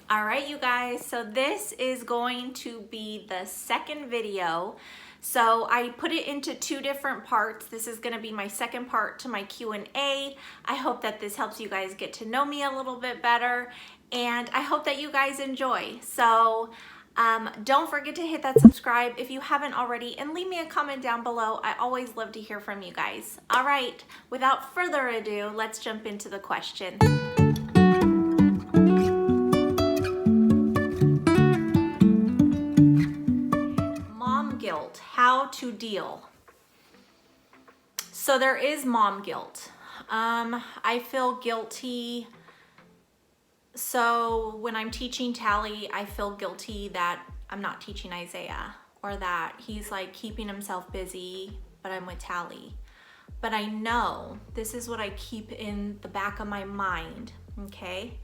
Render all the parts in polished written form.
All right, you guys, so this is going to be the second video. So I put it into two different parts. This is gonna be my second part to my Q&A. I hope that this helps you guys get to know me a little bit better, and I hope that you guys enjoy. So don't forget to hit that subscribe if you haven't already, and leave me a comment down below. I always love to hear from you guys. All right, without further ado, let's jump into the question. Mom guilt, how to deal. So there is mom guilt. I feel guilty. So when I'm teaching Tally, I feel guilty that I'm not teaching Isaiah, or that he's like keeping himself busy, but I'm with Tally. But I know, this is what I keep in the back of my mind, okay?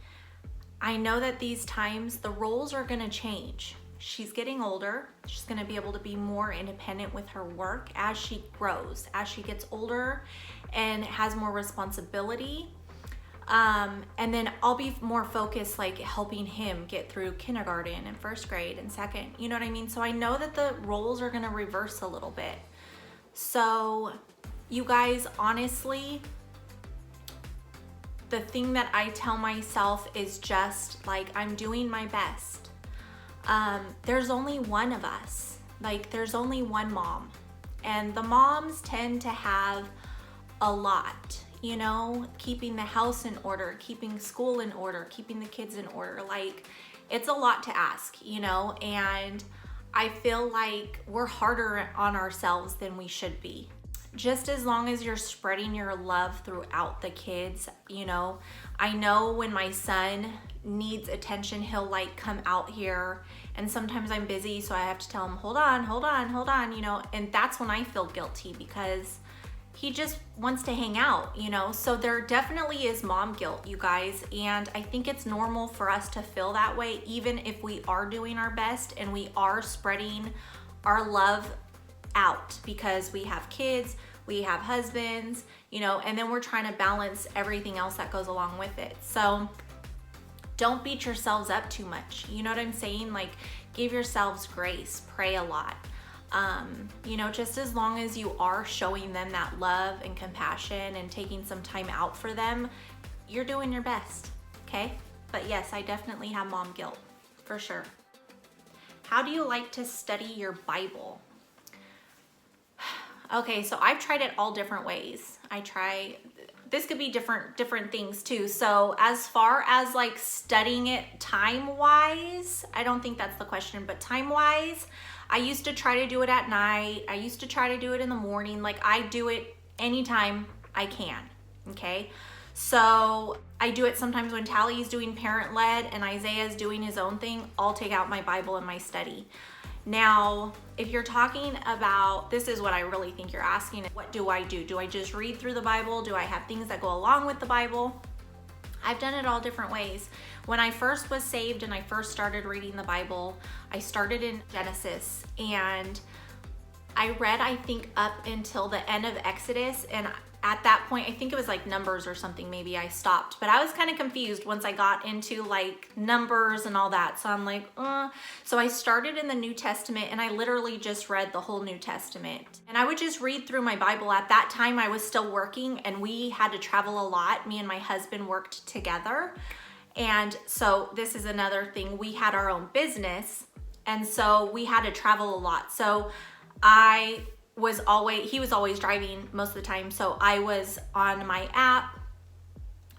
I know that these times the roles are gonna change. She's getting older. She's gonna be able to be more independent with her work as she grows, as she gets older and has more responsibility. And then I'll be more focused, like helping him get through kindergarten and first grade and second, you know what I mean? So I know that the roles are gonna reverse a little bit. So you guys, honestly, the thing that I tell myself is just like, I'm doing my best. There's only one of us, like there's only one mom, and the moms tend to have a lot, you know, keeping the house in order, keeping school in order, keeping the kids in order. Like, it's a lot to ask, you know, and I feel like we're harder on ourselves than we should be. Just as long as you're spreading your love throughout the kids, you know. I know when my son needs attention, he'll like come out here, and sometimes I'm busy, so I have to tell him, hold on, you know, and that's when I feel guilty because he just wants to hang out, you know. So there definitely is mom guilt, you guys, and I think it's normal for us to feel that way, even if we are doing our best and we are spreading our love out, because we have kids, we have husbands, you know, and then we're trying to balance everything else that goes along with it. So don't beat yourselves up too much. You know what I'm saying? Like, give yourselves grace, pray a lot. You know, just as long as you are showing them that love and compassion and taking some time out for them, you're doing your best, okay? But yes, I definitely have mom guilt, for sure. How do you like to study your Bible? Okay, so I've tried it all different ways. This could be different things too. So as far as like studying it time-wise, I don't think that's the question, but time-wise, I used to try to do it at night. I used to try to do it in the morning. Like, I do it anytime I can, okay? So I do it sometimes when Tally's doing parent-led and Isaiah's doing his own thing. I'll take out my Bible and my study. Now, if you're talking about, this is what I really think you're asking, what do I do? Do I just read through the Bible? Do I have things that go along with the Bible? I've done it all different ways. When I first was saved and I first started reading the Bible, I started in Genesis, and I read, I think, up until the end of Exodus, and at that point, I think it was like Numbers or something, maybe I stopped. But I was kind of confused once I got into like Numbers and all that. So I'm like, So I started in the New Testament, and I literally just read the whole New Testament. And I would just read through my Bible. At that time, I was still working, and we had to travel a lot. Me and my husband worked together. And so this is another thing. We had our own business, and so we had to travel a lot. So he was always driving most of the time. So I was on my app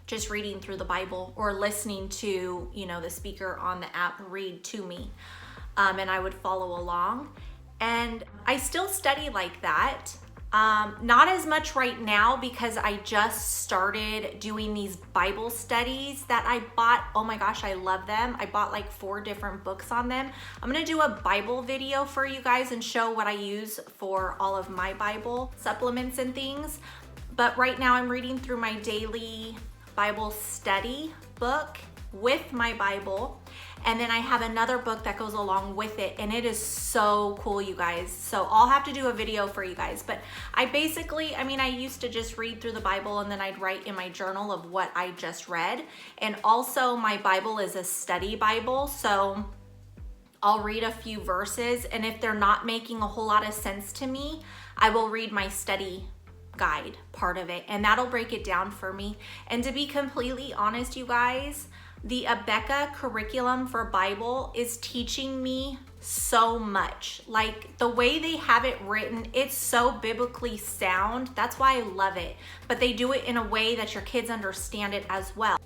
just reading through the Bible, or listening to, you know, the speaker on the app read to me. And I would follow along. And I still study like that. Not as much right now, because I just started doing these Bible studies that I bought. Oh my gosh, I love them. I bought like 4 different books on them. I'm gonna do a Bible video for you guys and show what I use for all of my Bible supplements and things. But right now I'm reading through my daily Bible study book with my Bible. And then I have another book that goes along with it, and it is so cool, you guys. So I'll have to do a video for you guys. But I used to just read through the Bible, and then I'd write in my journal of what I just read. And also my Bible is a study Bible, so I'll read a few verses, and if they're not making a whole lot of sense to me, I will read my study guide part of it, and that'll break it down for me. And to be completely honest, you guys, the Abeka curriculum for Bible is teaching me so much. Like the way they have it written, it's so biblically sound. That's why I love it. But they do it in a way that your kids understand it as well.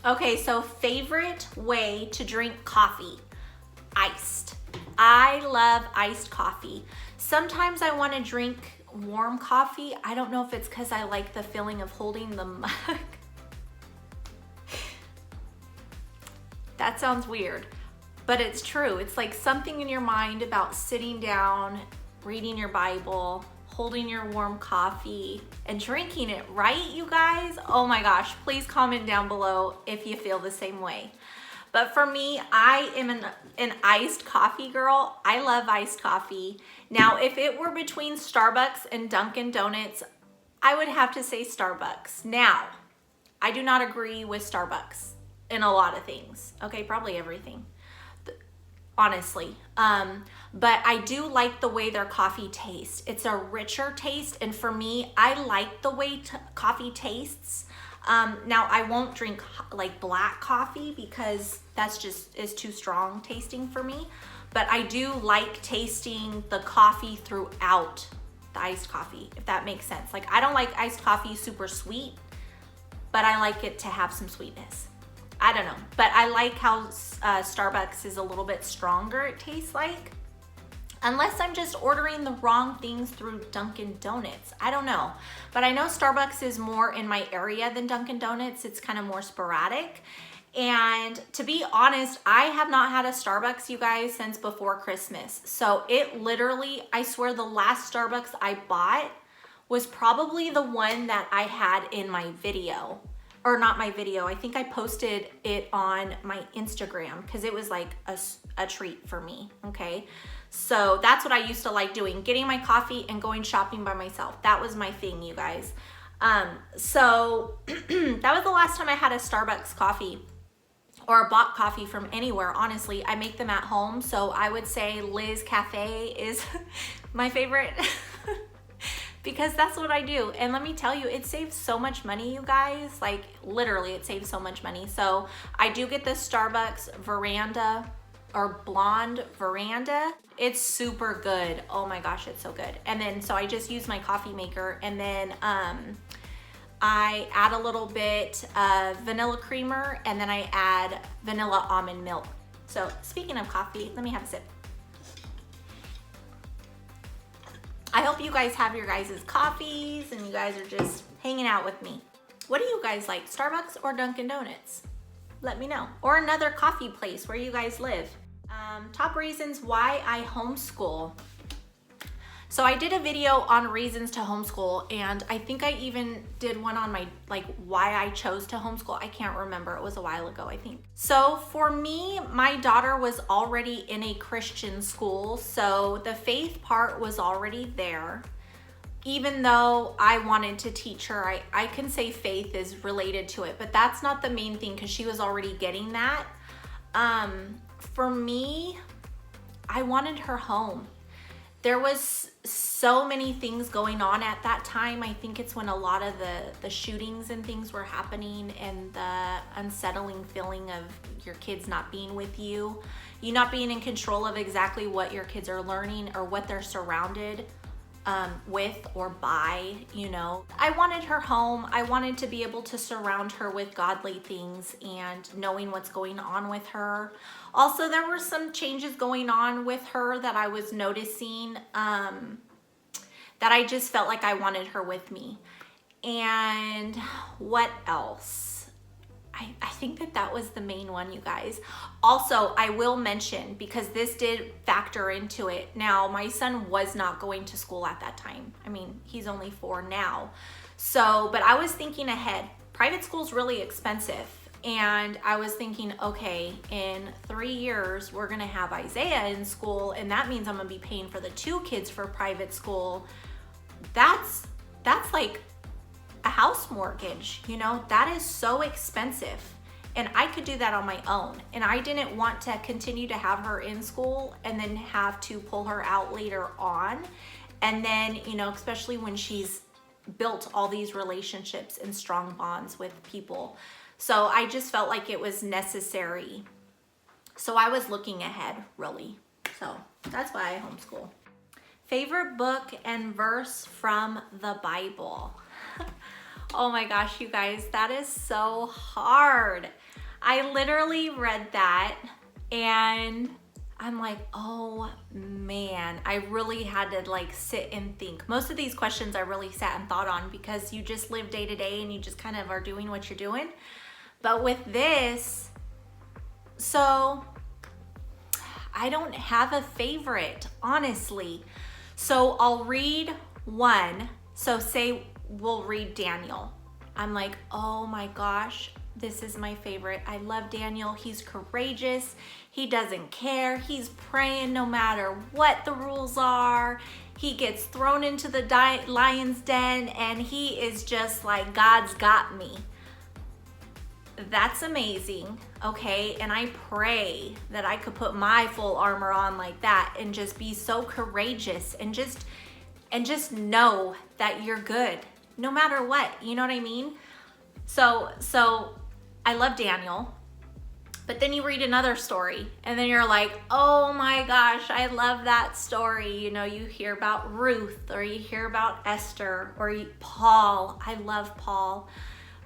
Okay, so favorite way to drink coffee: iced. I love iced coffee. Sometimes I want to drink warm coffee. I don't know if it's because I like the feeling of holding the mug. That sounds weird, but it's true. It's like something in your mind about sitting down, reading your Bible, holding your warm coffee, and drinking it, right, you guys? Oh my gosh, please comment down below if you feel the same way. But for me, I am an iced coffee girl. I love iced coffee. Now, if it were between Starbucks and Dunkin' Donuts, I would have to say Starbucks. Now, I do not agree with Starbucks in a lot of things. Okay, probably everything, honestly. But I do like the way their coffee tastes. It's a richer taste, and for me, I like the way coffee tastes. Now I won't drink like black coffee because that's is too strong tasting for me. But I do like tasting the coffee throughout the iced coffee, if that makes sense. Like I don't like iced coffee super sweet, but I like it to have some sweetness. I don't know, but I like how Starbucks is a little bit stronger, it tastes like. Unless I'm just ordering the wrong things through Dunkin' Donuts. I don't know. But I know Starbucks is more in my area than Dunkin' Donuts. It's kind of more sporadic. And to be honest, I have not had a Starbucks, you guys, since before Christmas. So it literally, I swear the last Starbucks I bought was probably the one that I had in my video. Or not my video, I think I posted it on my Instagram because it was like a treat for me, okay? So that's what I used to like doing, getting my coffee and going shopping by myself. That was my thing, you guys. So that was the last time I had a Starbucks coffee or bought coffee from anywhere, honestly. I make them at home, so I would say Liz Cafe is my favorite. Because that's what I do. And let me tell you, it saves so much money, you guys. Like literally it saves so much money. So I do get the Starbucks Veranda or Blonde Veranda. It's super good. Oh my gosh, it's so good. And then so I just use my coffee maker, and then I add a little bit of vanilla creamer, and then I add vanilla almond milk. So speaking of coffee, let me have a sip. I hope you guys have your guys' coffees and you guys are just hanging out with me. What do you guys like, Starbucks or Dunkin' Donuts? Let me know. Or another coffee place where you guys live. Top reasons why I homeschool. So I did a video on reasons to homeschool, and I think I even did one on my, like, why I chose to homeschool. I can't remember. It was a while ago, I think. So for me, my daughter was already in a Christian school, so the faith part was already there. Even though I wanted to teach her, I can say faith is related to it, but that's not the main thing because she was already getting that. For me, I wanted her home. There was so many things going on at that time. I think it's when a lot of the shootings and things were happening, and the unsettling feeling of your kids not being with you, you not being in control of exactly what your kids are learning or what they're surrounded with or by, you know. I wanted her home. I wanted to be able to surround her with godly things and knowing what's going on with her. Also, there were some changes going on with her that I was noticing that I just felt like I wanted her with me. And what else? I think that was the main one, you guys. Also, I will mention, because this did factor into it. Now, my son was not going to school at that time. I mean, he's only 4 now. So, but I was thinking ahead. Private school's really expensive. And I was thinking, okay, in 3 years, we're gonna have Isaiah in school, and that means I'm gonna be paying for the 2 kids for private school. That's like a house mortgage, you know? That is so expensive. And I could do that on my own. And I didn't want to continue to have her in school and then have to pull her out later on. And then, you know, especially when she's built all these relationships and strong bonds with people. So I just felt like it was necessary. So I was looking ahead, really. So that's why I homeschool. Favorite book and verse from the Bible. Oh my gosh, you guys, that is so hard. I literally read that and I'm like, oh man, I really had to like sit and think. Most of these questions I really sat and thought on because you just live day to day and you just kind of are doing what you're doing. But with this, so I don't have a favorite, honestly. So I'll read one. So say we'll read Daniel. I'm like, oh my gosh, this is my favorite. I love Daniel. He's courageous. He doesn't care. He's praying no matter what the rules are. He gets thrown into the lion's den and he is just like, God's got me. That's amazing, okay? And I pray that I could put my full armor on like that and just be so courageous and just know that you're good no matter what, you know what I mean? So I love Daniel, but then you read another story and then you're like, oh my gosh, I love that story. You know, you hear about Ruth or you hear about Esther or Paul. I love Paul.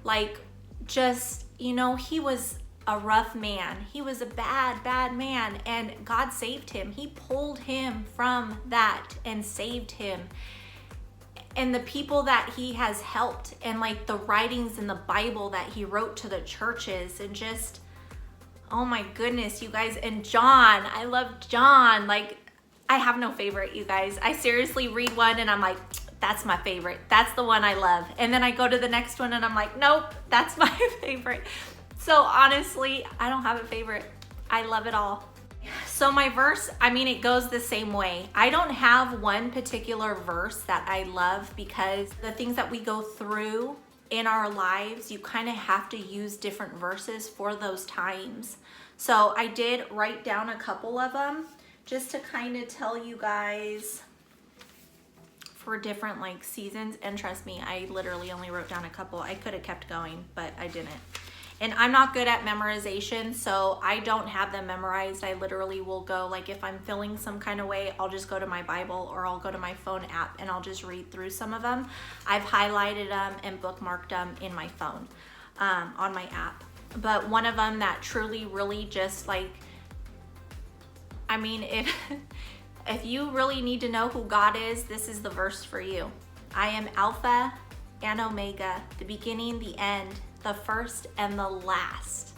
Like, just, you know, he was a rough man. He was a bad man, and God saved him. He pulled him from that and saved him. And the people that he has helped, and like the writings in the Bible that he wrote to the churches, and just, oh my goodness, you guys. And John, I love John. Like, I have no favorite, you guys. I seriously read one and I'm like, that's my favorite. That's the one I love. And then I go to the next one and I'm like, nope, that's my favorite. So honestly, I don't have a favorite. I love it all. So my verse, I mean, it goes the same way. I don't have one particular verse that I love because the things that we go through in our lives, you kind of have to use different verses for those times. So I did write down a couple of them just to kind of tell you guys for different like seasons. And trust me, I literally only wrote down a couple. I could have kept going, but I didn't. And I'm not good at memorization, so I don't have them memorized. I literally will go, like if I'm feeling some kind of way, I'll just go to my Bible or I'll go to my phone app and I'll just read through some of them. I've highlighted them and bookmarked them in my phone, on my app. But one of them that truly, really just like, I mean, if you really need to know who God is, this is the verse for you. I am Alpha and Omega, the beginning, the end, the first and the last.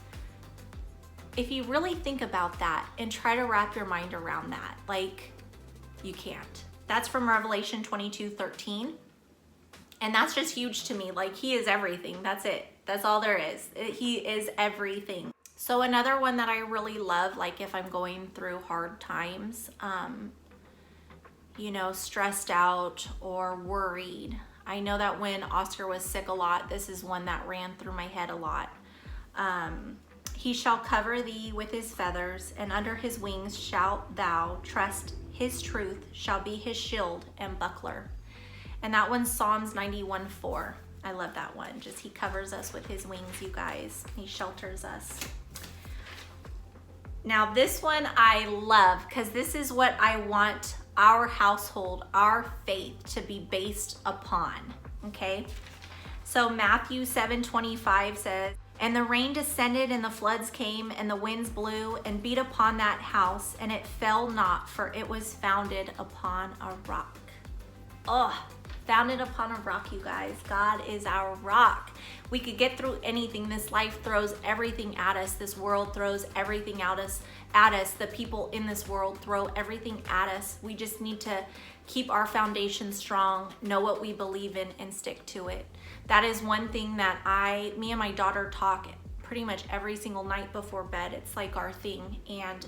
If you really think about that and try to wrap your mind around that, like, you can't. That's from Revelation 22:13. And that's just huge to me. Like, he is everything. That's it. That's all there is. He is everything. So another one that I really love, like if I'm going through hard times, you know, stressed out or worried. I know that when Oscar was sick a lot, this is one that ran through my head a lot. He shall cover thee with his feathers, and under his wings shalt thou trust. His truth shall be his shield and buckler. And that one's Psalms 91:4. I love that one. Just he covers us with his wings, you guys. He shelters us. Now this one I love because this is what I want our household, our faith to be based upon, okay? So Matthew 7:25 says, and the rain descended and the floods came and the winds blew and beat upon that house and it fell not, for it was founded upon a rock. Oh, founded upon a rock, you guys. God is our rock. We could get through anything. This life throws everything at us. This world throws everything at us. The people in this world throw everything at us. We just need to keep our foundation strong, know what we believe in, and stick to it. That is one thing that me and my daughter talk pretty much every single night before bed. It's like our thing. And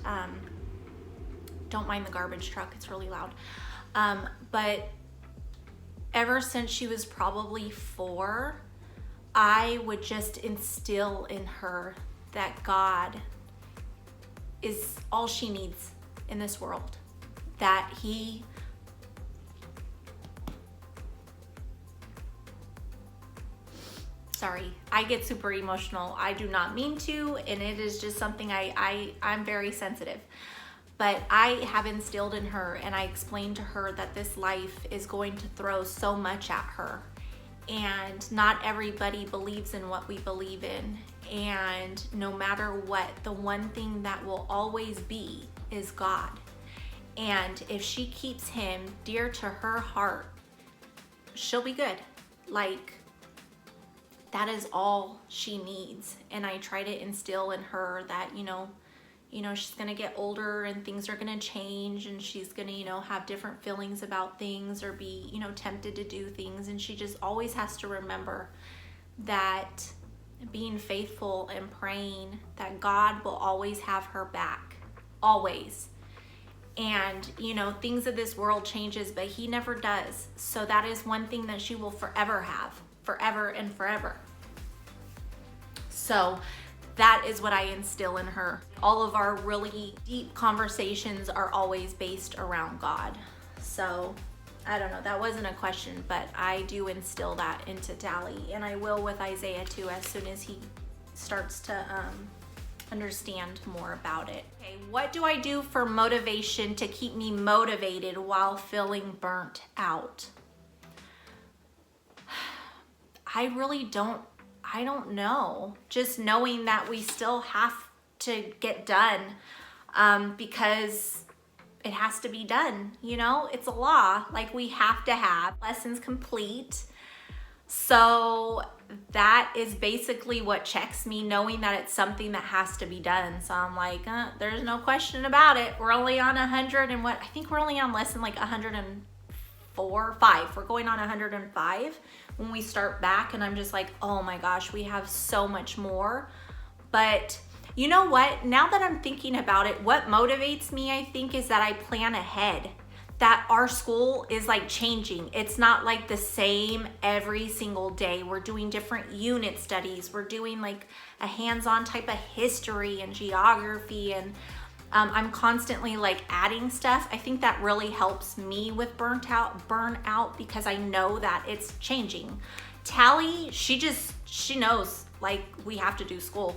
don't mind the garbage truck, it's really loud. But ever since she was probably 4, I would just instill in her that God is all she needs in this world. That he sorry, I get super emotional. I do not mean to, and it is just something I'm very sensitive. But I have instilled in her, and I explained to her that this life is going to throw so much at her. And not everybody believes in what we believe in. And no matter what, the one thing that will always be is God. And if she keeps him dear to her heart, she'll be good. Like, that is all she needs. And I try to instill in her that, you know, she's gonna get older and things are gonna change, and she's gonna, have different feelings about things, or be, tempted to do things. And she just always has to remember that being faithful and praying, that God will always have her back, always. And, things of this world changes, but he never does. So that is one thing that she will forever have, forever and forever. So that is what I instill in her. All of our really deep conversations are always based around God. So I don't know, that wasn't a question, but I do instill that into Tally, and I will with Isaiah too, as soon as he starts to understand more about it. Okay, what do I do for motivation to keep me motivated while feeling burnt out? I don't know. Just knowing that we still have to get done, because it has to be done. It's a law. Like, we have to have lessons complete. So that is basically what checks me, knowing that it's something that has to be done. So I'm like, there's no question about it. We're only on 100 and what? I think we're only on lesson like 104, 5. We're going on 105 when we start back, and I'm just like, oh my gosh, we have so much more. But you know what? Now that I'm thinking about it, what motivates me, I think, is that I plan ahead. That our school is like changing. It's not like the same every single day. We're doing different unit studies. We're doing like a hands-on type of history and geography, and I'm constantly like adding stuff. I think that really helps me with burnout, because I know that it's changing. Tally, she knows, like, we have to do school.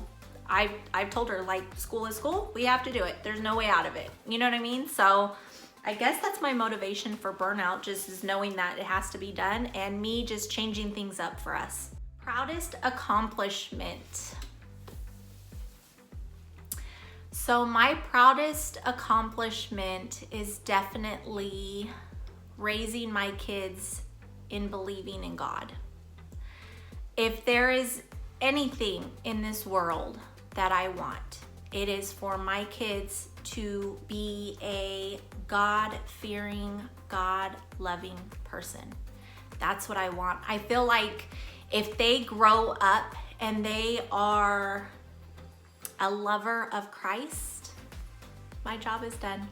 I've told her, like, school is school. We have to do it. There's no way out of it. You know what I mean? So I guess that's my motivation for burnout, just is knowing that it has to be done, and me just changing things up for us. Proudest accomplishment. So my proudest accomplishment is definitely raising my kids in believing in God. If there is anything in this world that I want, it is for my kids to be a God-fearing, God-loving person. That's what I want. I feel like if they grow up and they are a lover of Christ, my job is done.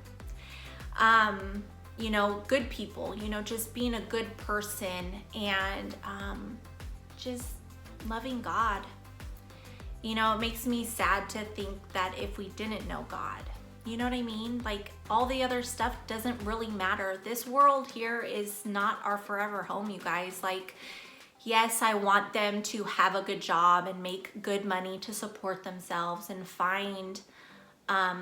Good people, just being a good person, and just loving God. It makes me sad to think that if we didn't know God, you know what I mean? Like, all the other stuff doesn't really matter. This world here is not our forever home, you guys. Like, yes, I want them to have a good job and make good money to support themselves and find a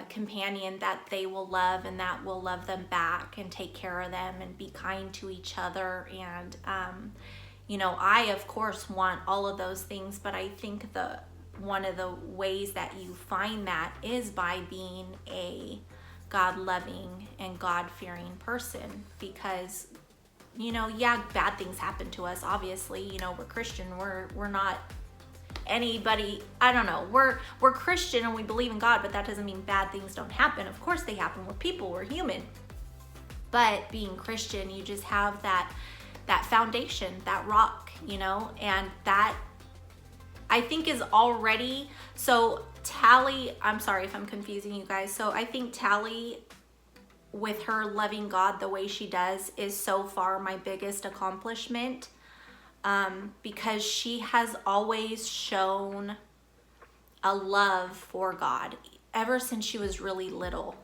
companion that they will love and that will love them back and take care of them and be kind to each other. And, I, of course, want all of those things, but I think one of the ways that you find that is by being a God-loving and God-fearing person, because bad things happen to us, obviously. We're Christian. We're not anybody, I don't know. We're Christian and we believe in God, but that doesn't mean bad things don't happen. Of course they happen. We're people, we're human. But being Christian, you just have that foundation, that rock, and that I think is already, so Tally, I'm sorry if I'm confusing you guys. So I think Tally, with her loving God the way she does, is so far my biggest accomplishment, because she has always shown a love for God ever since she was really little.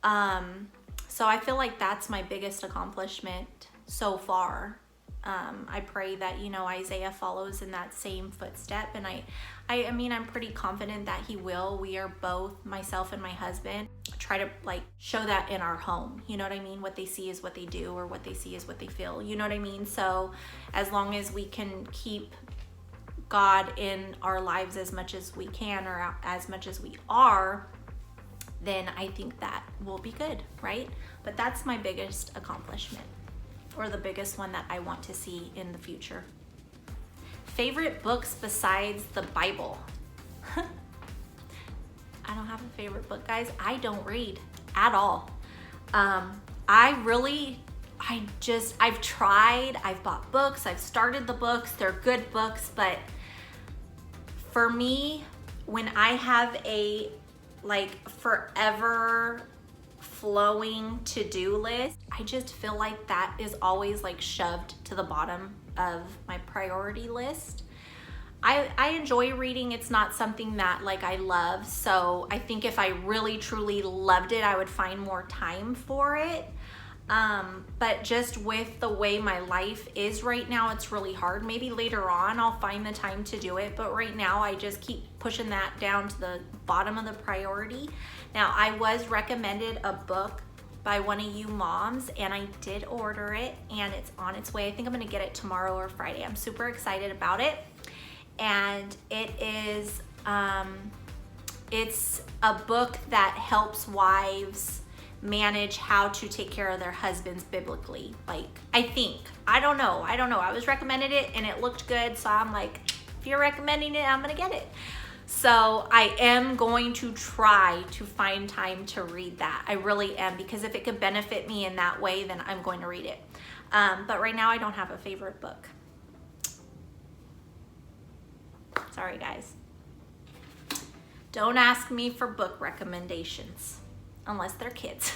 So I feel like that's my biggest accomplishment so far. I pray that, you know, Isaiah follows in that same footstep, and I mean, I'm pretty confident that he will. We are both, myself and my husband, try to like show that in our home. You know what I mean? What they see is what they do, or what they see is what they feel. You know what I mean? So as long as we can keep God in our lives as much as we can, or as much as we are, then I think that will be good, right? But that's my biggest accomplishment, or the biggest one that I want to see in the future. Favorite books besides the Bible? I don't have a favorite book, guys. I don't read at all. I've tried, I've bought books, I've started the books, they're good books, but for me, when I have a like forever flowing to-do list, I just feel like that is always like shoved to the bottom of my priority list. I enjoy reading. It's not something that like I love. So I think if I really truly loved it, I would find more time for it. But just with the way my life is right now, it's really hard. Maybe later on I'll find the time to do it, but right now I just keep pushing that down to the bottom of the priority. Now, I was recommended a book by one of you moms, and I did order it, and it's on its way. I think I'm gonna get it tomorrow or Friday. I'm super excited about it. And it is, it's a book that helps wives manage how to take care of their husbands biblically. Like, I don't know. I was recommended it and it looked good. So I'm like, if you're recommending it, I'm gonna get it. So I am going to try to find time to read that. I really am, because if it could benefit me in that way, then I'm going to read it. But right now I don't have a favorite book. Sorry, guys. Don't ask me for book recommendations unless they're kids.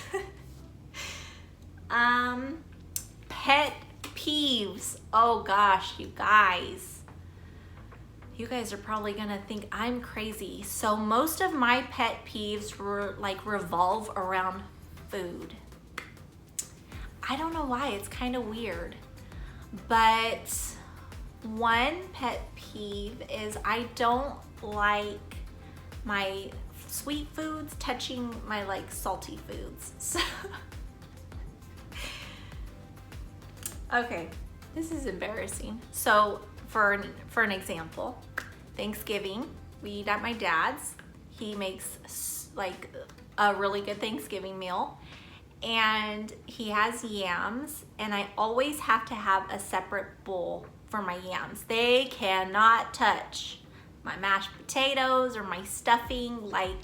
Pet peeves. Oh gosh, you guys are probably gonna think I'm crazy. So most of my pet peeves revolve around food. I don't know why, it's kind of weird. But one pet peeve is I don't like my sweet foods touching my like salty foods. So okay, this is embarrassing. So for an example, Thanksgiving, we eat at my dad's. He makes like a really good Thanksgiving meal, and he has yams, and I always have to have a separate bowl for my yams. They cannot touch my mashed potatoes or my stuffing. Like,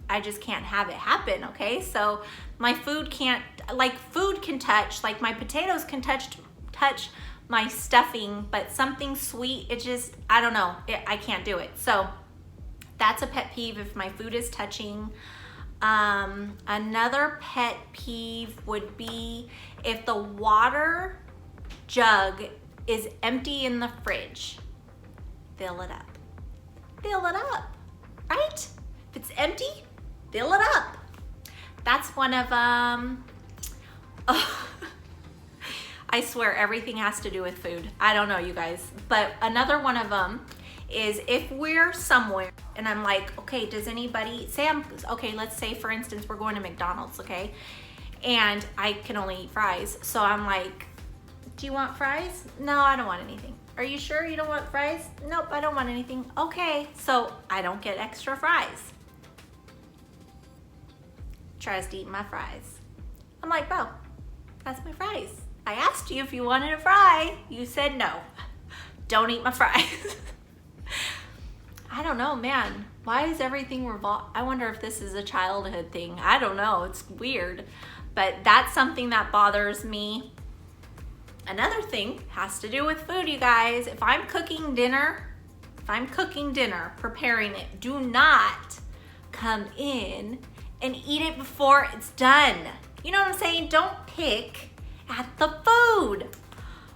I just can't have it happen, okay? So my food can't, like, food can touch, like my potatoes can touch my stuffing, but something sweet, it just, I don't know, I can't do it. So that's a pet peeve if my food is touching. Another pet peeve would be if the water jug is empty in the fridge. Fill it up. Fill it up, right? If it's empty, fill it up. That's one of I swear everything has to do with food. I don't know, you guys. But another one of them is if we're somewhere and I'm like, okay, does anybody, okay, let's say for instance, we're going to McDonald's, okay? And I can only eat fries. So I'm like, do you want fries? No, I don't want anything. Are you sure you don't want fries? Nope, I don't want anything. Okay, so I don't get extra fries. Tries to eat my fries. I'm like, bro, that's my fries. I asked you if you wanted a fry. You said no. Don't eat my fries. I don't know, man. Why is everything I wonder if this is a childhood thing. I don't know. It's weird. But that's something that bothers me. Another thing has to do with food, you guys. If I'm cooking dinner if I'm cooking dinner, preparing it, do not come in and eat it before it's done. You know what I'm saying? Don't pick at the food.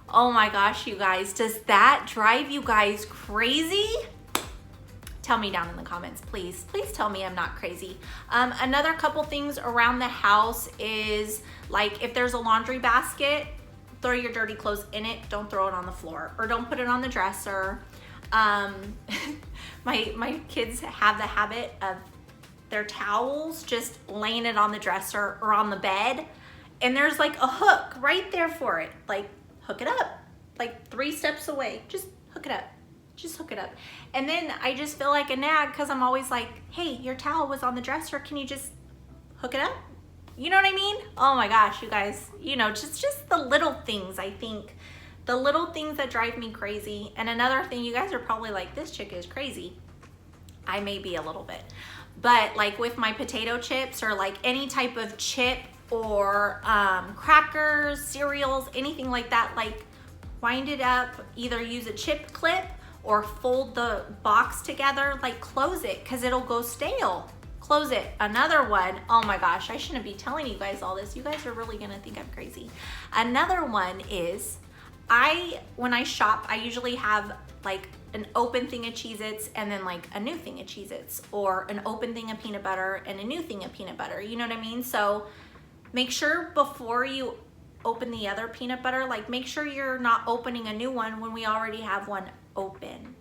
Oh my gosh, you guys, does that drive you guys crazy? Tell me down in the comments, please. Please tell me I'm not crazy. Another couple things around the house is like if there's a laundry basket, throw your dirty clothes in it. Don't throw it on the floor or don't put it on the dresser. My kids have the habit of their towels just laying it on the dresser or on the bed. And there's like a hook right there for it. Like hook it up, like 3 steps away. Just hook it up. Just hook it up. And then I just feel like a nag because I'm always like, hey, your towel was on the dresser. Can you just hook it up? You know what I mean? Oh my gosh, you guys, you know, just the little things, I think. The little things that drive me crazy. And another thing, you guys are probably like, this chick is crazy. I may be a little bit. But like with my potato chips or like any type of chip or crackers, cereals, anything like that, like wind it up, either use a chip clip or fold the box together, like close it because it'll go stale. Close it. Another one, oh my gosh, I shouldn't be telling you guys all this. You guys are really gonna think I'm crazy. Another one is, when I shop, I usually have like an open thing of Cheez-Its and then like a new thing of Cheez-Its, or an open thing of peanut butter and a new thing of peanut butter. You know what I mean? So make sure before you open the other peanut butter, like make sure you're not opening a new one when we already have one open.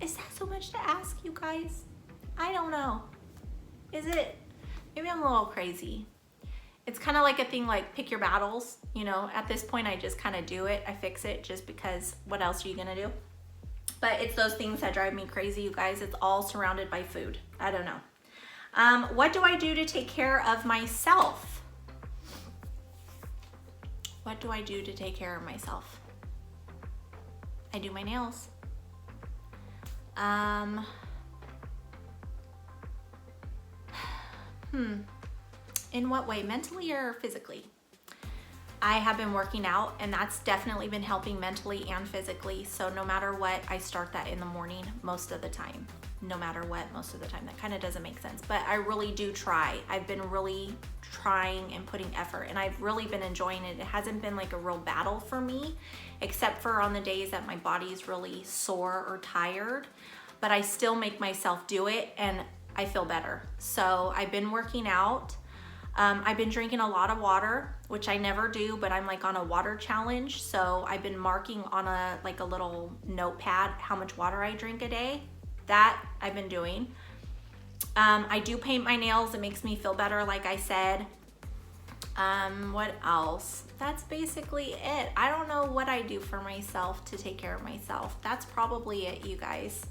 Is that so much to ask, you guys? I don't know. Is it? Maybe I'm a little crazy. It's kind of like a thing like pick your battles, you know. At this point I just kind of do it. I fix it just because what else are you gonna do? But it's those things that drive me crazy, you guys. It's all surrounded by food. I don't know. What do I do to take care of myself? What do I do to take care of myself? I do my nails. In what way? Mentally or physically? I have been working out and that's definitely been helping mentally and physically. So no matter what, I start that in the morning most of the time. No matter what, most of the time. That kind of doesn't make sense, but I really do try. I've been really trying and putting effort and I've really been enjoying it. It hasn't been like a real battle for me, except for on the days that my body is really sore or tired, but I still make myself do it and I feel better. So I've been working out. I've been drinking a lot of water, which I never do, but I'm like on a water challenge. So I've been marking on a little notepad how much water I drink a day. That I've been doing. I do paint my nails. It makes me feel better, like I said. What else? That's basically it. I don't know what I do for myself to take care of myself. That's probably it, you guys.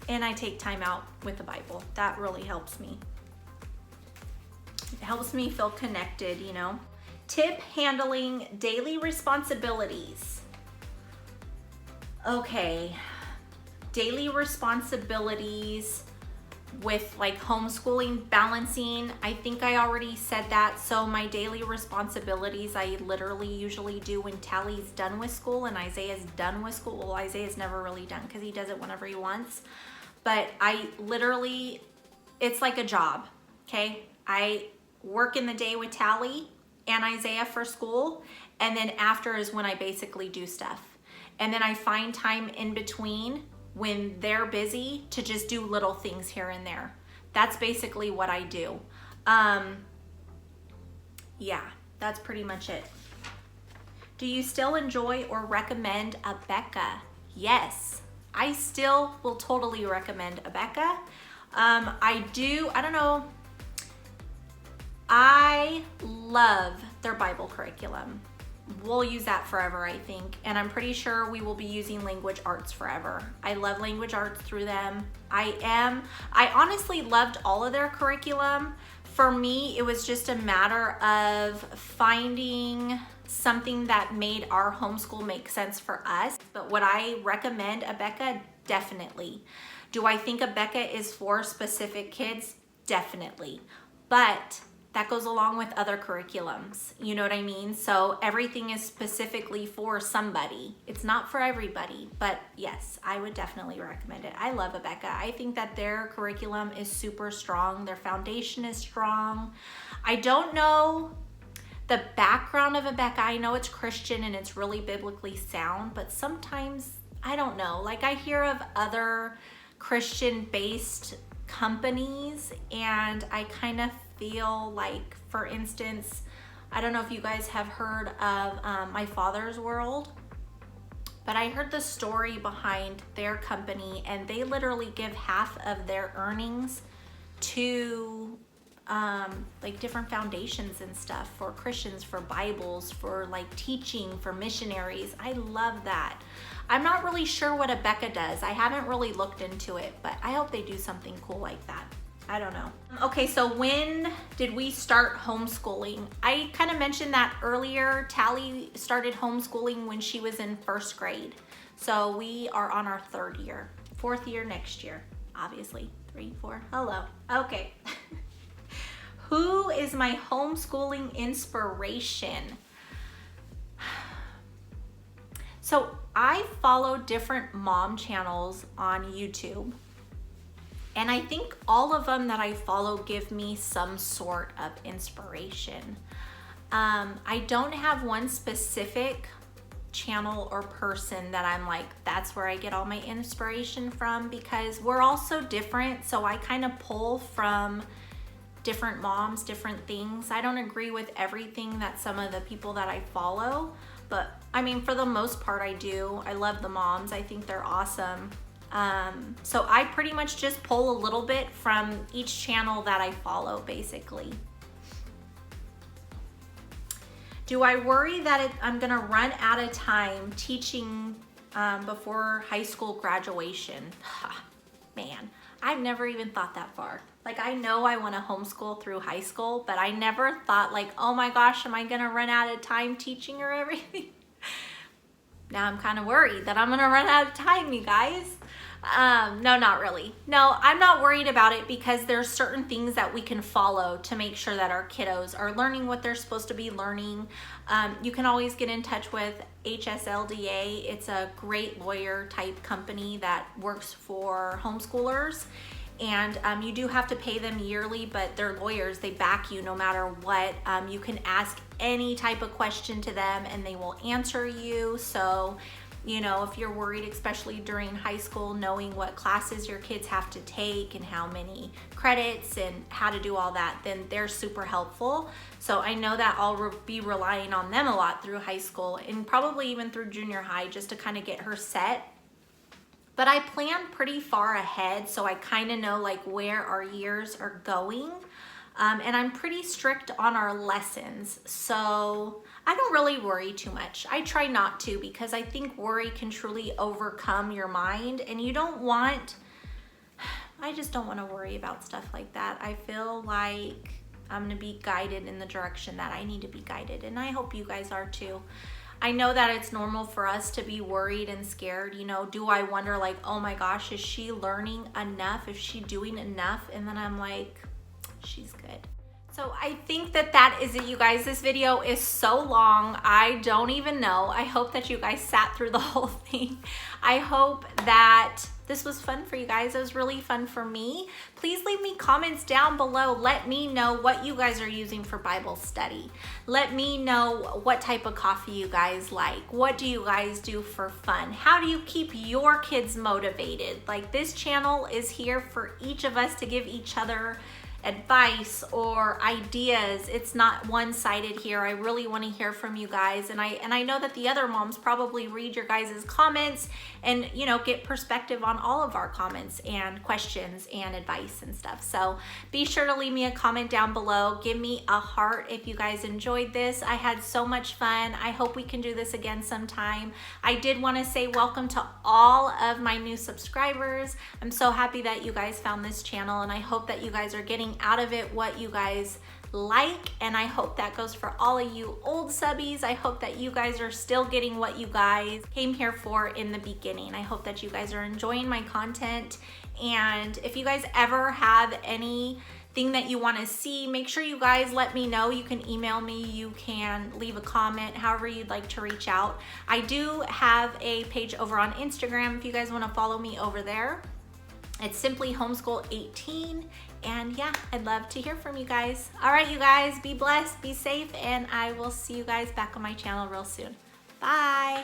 And I take time out with the Bible. That really helps me. It helps me feel connected, you know. Tip handling daily responsibilities. Okay, daily responsibilities with like homeschooling, balancing. I think I already said that. So my daily responsibilities, I literally usually do when Tally's done with school and Isaiah's done with school. Well, Isaiah's never really done because he does it whenever he wants. But I literally, it's like a job, okay? I work in the day with Tally and Isaiah for school, and then after is when I basically do stuff. And then I find time in between when they're busy to just do little things here and there. That's basically what I do. Yeah, that's pretty much it. Do you still enjoy or recommend a Becca? Yes, I still will totally recommend a Becca. I don't know. I love their Bible curriculum. We'll use that forever, I think. And I'm pretty sure we will be using language arts forever. I love language arts through them. I honestly loved all of their curriculum. For me, it was just a matter of finding something that made our homeschool make sense for us. But would I recommend a Becca? Definitely. Do I think a Becca is for specific kids? Definitely. But that goes along with other curriculums. You know what I mean? So everything is specifically for somebody. It's not for everybody, but yes, I would definitely recommend it. I love Abeka. I think that their curriculum is super strong. Their foundation is strong. I don't know the background of Abeka. I know it's Christian and it's really biblically sound, but sometimes, I don't know, like I hear of other Christian-based companies and I kind of feel like, for instance, I don't know if you guys have heard of My Father's World, but I heard the story behind their company and they literally give half of their earnings to like different foundations and stuff for Christians, for Bibles, for like teaching, for missionaries. I love that. I'm not really sure what Abeka does. I haven't really looked into it, but I hope they do something cool like that. I don't know. Okay, so when did we start homeschooling? I kind of mentioned that earlier. Tally started homeschooling when she was in 1st grade. So we are on our 3rd year, 4th year next year, obviously. 3, 4, hello. Okay. Who is my homeschooling inspiration? So I follow different mom channels on YouTube, and I think all of them that I follow give me some sort of inspiration. I don't have one specific channel or person that I'm like, that's where I get all my inspiration from, because we're all so different. So I kind of pull from different moms, different things. I don't agree with everything that some of the people that I follow, but I mean, for the most part, I do. I love the moms. I think they're awesome. So I pretty much just pull a little bit from each channel that I follow, basically. Do I worry that I'm gonna run out of time teaching before high school graduation? Man, I've never even thought that far. Like, I know I want to homeschool through high school, but I never thought like, oh my gosh, am I gonna run out of time teaching or everything? Now I'm kind of worried that I'm gonna run out of time, you guys. No, not really. No, I'm not worried about it because there's certain things that we can follow to make sure that our kiddos are learning what they're supposed to be learning. You can always get in touch with HSLDA. It's a great lawyer type company that works for homeschoolers. And you do have to pay them yearly, but they're lawyers. They back you no matter what. You can ask any type of question to them and they will answer you. So, you know, if you're worried, especially during high school, knowing what classes your kids have to take and how many credits and how to do all that, then they're super helpful. So I know that I'll be relying on them a lot through high school and probably even through junior high just to kind of get her set. But I plan pretty far ahead, so I kind of know like where our years are going. And I'm pretty strict on our lessons, so I don't really worry too much. I try not to, because I think worry can truly overcome your mind, and you don't want, I just don't want to worry about stuff like that. I feel like I'm gonna be guided in the direction that I need to be guided, and I hope you guys are too. I know that it's normal for us to be worried and scared. You know, do I wonder like, oh my gosh, is she learning enough? Is she doing enough? And then I'm like, she's good. So I think that is it, you guys. This video is so long. I don't even know. I hope that you guys sat through the whole thing. I hope that this was fun for you guys. It was really fun for me. Please leave me comments down below. Let me know what you guys are using for Bible study. Let me know what type of coffee you guys like. What do you guys do for fun? How do you keep your kids motivated? Like, this channel is here for each of us to give each other advice or ideas. It's not one-sided here. I really want to hear from you guys, and I know that the other moms probably read your guys' comments and, you know, get perspective on all of our comments and questions and advice and stuff. So be sure to leave me a comment down below. Give me a heart if you guys enjoyed this. I had so much fun. I hope we can do this again sometime. I did want to say welcome to all of my new subscribers. I'm so happy that you guys found this channel, and I hope that you guys are getting out of it what you guys like, and I hope that goes for all of you old subbies. I hope that you guys are still getting what you guys came here for in the beginning. I hope that you guys are enjoying my content, and if you guys ever have any thing that you want to see, make sure you guys let me know. You can email me, you can leave a comment, however you'd like to reach out. I do have a page over on Instagram if you guys want to follow me over there. It's simply homeschool18. And yeah, I'd love to hear from you guys. All right, you guys, be blessed, be safe, and I will see you guys back on my channel real soon. Bye.